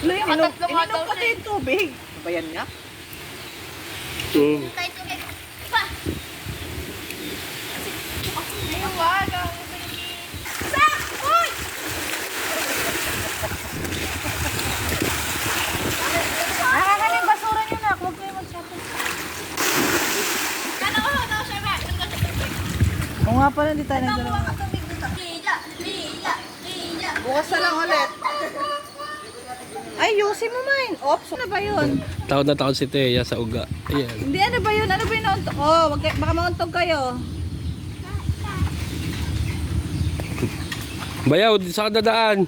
Ininom pati yung tubig. Bayan nga. Pa! Ayun, wag. Sak! Uy! Nakakanin yung basura nyo na. Huwag kayo mag-shopping. Oo nga pala, hindi tayo nagdala. Bukas na lang ulit. Ay, yusin mo mine. Ops, ano ba yun? Taon na taon si Teya sa uga. Ayan. Hindi, ano ba yun? Ano ba yun? Oh, baka mauntog kayo. Bayaw, saan dadaan?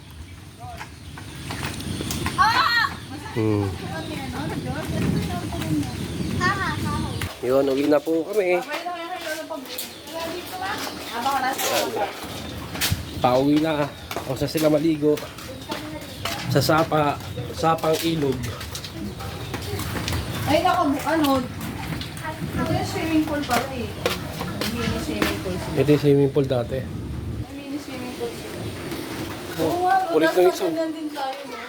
Yun, uwi na po kami. Pauwi na. O sa sila maligo. Sa sapang ilog. Ay, naku, ano? Ito yung swimming pool pala eh. Mini swimming pool. Ito yung swimming pool dati. Mini swimming pool. Ulit ng isang. Ganyan din tayo, no?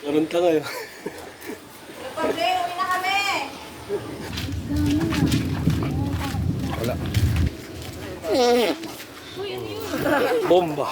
Ganun ka ngayon. Pagde, uwi na kami! Wala. Bomba.